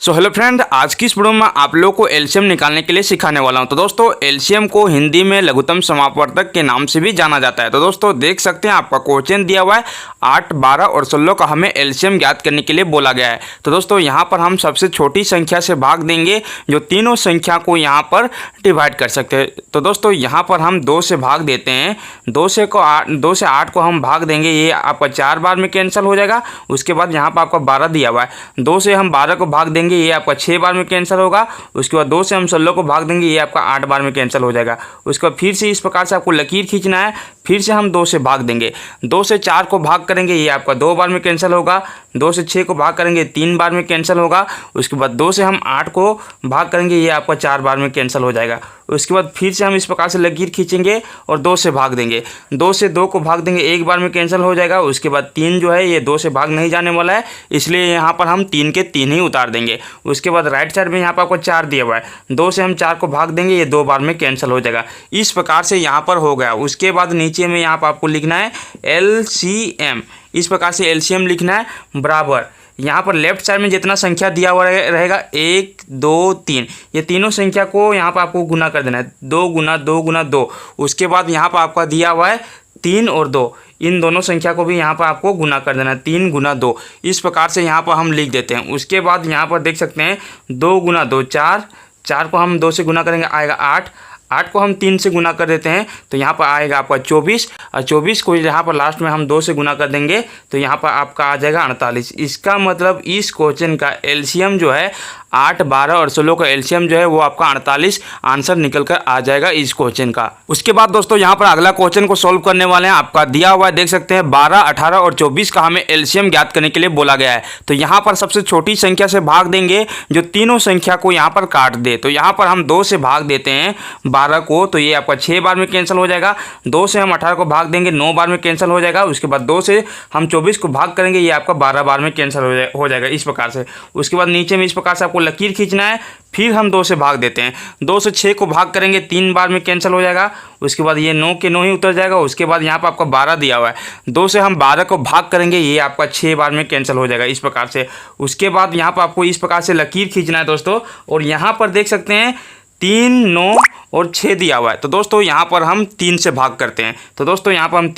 So hello friend, आज की इस वीडियो में आप लोग को एलसीएम निकालने के लिए सिखाने वाला हूं। तो दोस्तों एलसीएम को हिंदी में लघुत्तम समापवर्तक के नाम से भी जाना जाता है। तो दोस्तों देख सकते हैं आपका क्वेश्चन दिया हुआ है 8, 12 और 16 का हमें एलसीएम ज्ञात करने के लिए बोला गया है। तो दोस्तों यहाँ पर हम सबसे छोटी संख्या से भाग देंगे जो तीनों संख्या को यहाँ पर डिवाइड कर सकते हैं। तो दोस्तों यहाँ पर हम 2 से भाग देते हैं। 2 से 8 को हम भाग देंगे, ये आपका 4 बार में कैंसिल हो जाएगा। उसके बाद यहाँ पर आपका 12 दिया हुआ है, 2 से हम 12 को भाग देंगे, ये आपका 6 बार में कैंसिल होगा। उसके बाद 2 से हम 16 को भाग देंगे, ये आपका 8 बार में कैंसिल हो जाएगा। उसके बाद फिर से इस प्रकार से आपको लकीर खींचना है, फिर से हम 2 से भाग देंगे। 2 से 4 को भाग करेंगे, ये आपका 2 बार में कैंसिल होगा। 2 से 6 को भाग करेंगे, 3 बार में कैंसिल होगा। उसके बाद 2 से हम 8 को भाग करेंगे, ये आपका 4 बार में कैंसिल हो जाएगा। उसके बाद फिर से हम इस प्रकार से लकीर खींचेंगे और 2 से भाग देंगे। 2 से 2 को भाग देंगे, 1 बार में कैंसिल हो जाएगा। उसके बाद 3 जो है ये 2 से भाग नहीं जाने वाला है, इसलिए यहाँ पर हम 3 के 3 ही उतार देंगे। उसके बाद राइट साइड में यहाँ पर आपको 4 दिया हुआ है, 2 से हम 4 को भाग देंगे, ये 2 बार में कैंसिल हो जाएगा। इस प्रकार से यहाँ पर हो गया। उसके बाद नीचे में यहाँ पर आपको लिखना है एलसीएम। इस प्रकार से एलसीएम लिखना है बराबर, यहाँ पर लेफ्ट साइड में जितना संख्या दिया हुआ रहेगा 1, 2, 3, ये तीनों संख्या को यहाँ पर आपको गुना कर देना है, 2 गुना 2 गुना 2। उसके बाद यहाँ पर आपका दिया हुआ है 3 और 2, इन दोनों संख्या को भी यहाँ पर आपको गुना कर देना है, 3 गुना 2। इस प्रकार से यहाँ पर हम लिख देते हैं। उसके बाद यहाँ पर देख सकते हैं 2 गुना 2 4, 4 को हम 2 से गुना करेंगे आएगा 8, 8 को हम 3 से गुना कर देते हैं तो यहाँ पर आएगा आपका 24, और 24 को यहाँ पर लास्ट में हम 2 से गुना कर देंगे तो यहाँ पर आपका आ जाएगा 48। इसका मतलब इस क्वेश्चन का एलसीएम जो है 8, 12 और 16 का एलसीएम जो है वो आपका 48 आंसर निकल कर आ जाएगा इस क्वेश्चन का। उसके बाद दोस्तों यहाँ पर अगला क्वेश्चन को सॉल्व करने वाले हैं। आपका दिया हुआ है देख सकते हैं 12, 18 और 24 का हमें एलसीएम ज्ञात करने के लिए बोला गया है। तो यहाँ पर सबसे छोटी संख्या से भाग देंगे जो तीनों संख्या को यहाँ पर काट दे। तो यहाँ पर हम 2 से भाग देते हैं 12 को, तो ये आपका 6 बार में कैंसिल हो जाएगा। 2 से हम 18 को भाग देंगे, 9 बार में कैंसिल हो जाएगा। उसके बाद 2 से हम 24 को भाग करेंगे, ये आपका 12 बार में कैंसिल हो जाएगा इस प्रकार से। उसके बाद नीचे में इस प्रकार से आपको लकीर खींचना है, फिर हम 2 से भाग देते हैं। 2 से 6 को भाग करेंगे, 3 बार में कैंसिल हो जाएगा। उसके बाद ये 9 के 9 ही उतर जाएगा। उसके बाद यहाँ पर आपका 12 दिया हुआ है, 2 से हम 12 को भाग करेंगे, ये आपका 6 बार में कैंसिल हो जाएगा इस प्रकार से। उसके बाद यहाँ पर आपको इस प्रकार से लकीर खींचना है दोस्तों, और यहाँ पर देख सकते हैं 3, 9 और 6 दिया हुआ है। तो दोस्तों यहाँ पर हम 3 से भाग करते हैं। तो दोस्तों यहाँ पर हम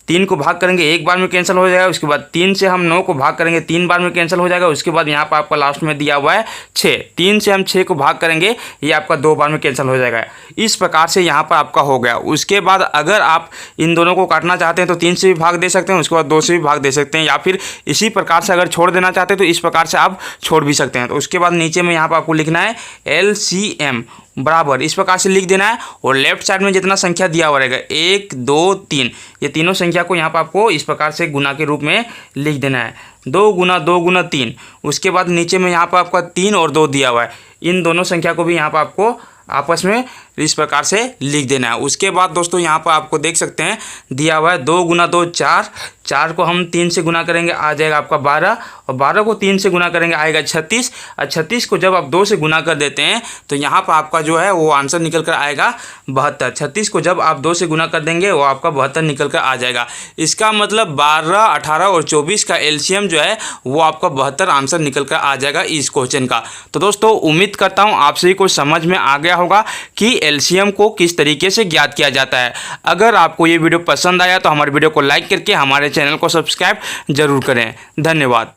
3 को भाग करेंगे, 1 बार में कैंसिल हो जाएगा। उसके बाद 3 से हम 9 को भाग करेंगे, 3 बार में कैंसिल हो जाएगा। उसके बाद यहाँ पर आपका लास्ट में दिया हुआ है 6, 3 से हम 6 को भाग करेंगे, ये आपका 2 बार में कैंसिल हो जाएगा। इस प्रकार से यहाँ पर आपका हो गया। उसके बाद अगर आप इन दोनों को काटना चाहते हैं तो 3 से भी भाग दे सकते हैं, उसके बाद 2 से भी भाग दे सकते हैं, या फिर इसी प्रकार से अगर छोड़ देना चाहते हैं तो इस प्रकार से आप छोड़ भी सकते हैं। तो उसके बाद नीचे में यहाँ पर आपको लिखना है एलसीएम बराबर, इस प्रकार से लिख देना है। और लेफ्ट साइड में जितना संख्या दिया हुआ रहेगा 1, 2, 3, ये तीनों संख्या को यहाँ पर आपको इस प्रकार से गुना के रूप में लिख देना है, 2 गुना 2 गुना 3। उसके बाद नीचे में यहाँ पर आपका 3 और 2 दिया हुआ है, इन दोनों संख्या को भी यहाँ पर आपको आपस में इस प्रकार से लिख देना है। उसके बाद दोस्तों यहाँ पर आपको देख सकते हैं दिया हुआ है 2 गुना 2 4, 4 को हम 3 से गुना करेंगे आ जाएगा आपका 12, और 12 को 3 से गुना करेंगे आएगा 36, और 36 को जब आप 2 से गुना कर देते हैं तो यहाँ पर आपका जो है वो आंसर निकल कर आएगा 72। 36 को जब आप 2 से गुना कर देंगे वो आपका 72 निकल कर आ जाएगा। इसका मतलब 12, 18 और 24 का एलसीएम जो है वो आपका 72 आंसर निकल कर आ जाएगा इस क्वेश्चन का। तो दोस्तों उम्मीद करता हूँ आप सभी को समझ में आ गया होगा कि एलसीएम को किस तरीके से ज्ञात किया जाता है। अगर आपको ये वीडियो पसंद आया तो हमारे वीडियो को लाइक करके हमारे चैनल को सब्सक्राइब जरूर करें। धन्यवाद।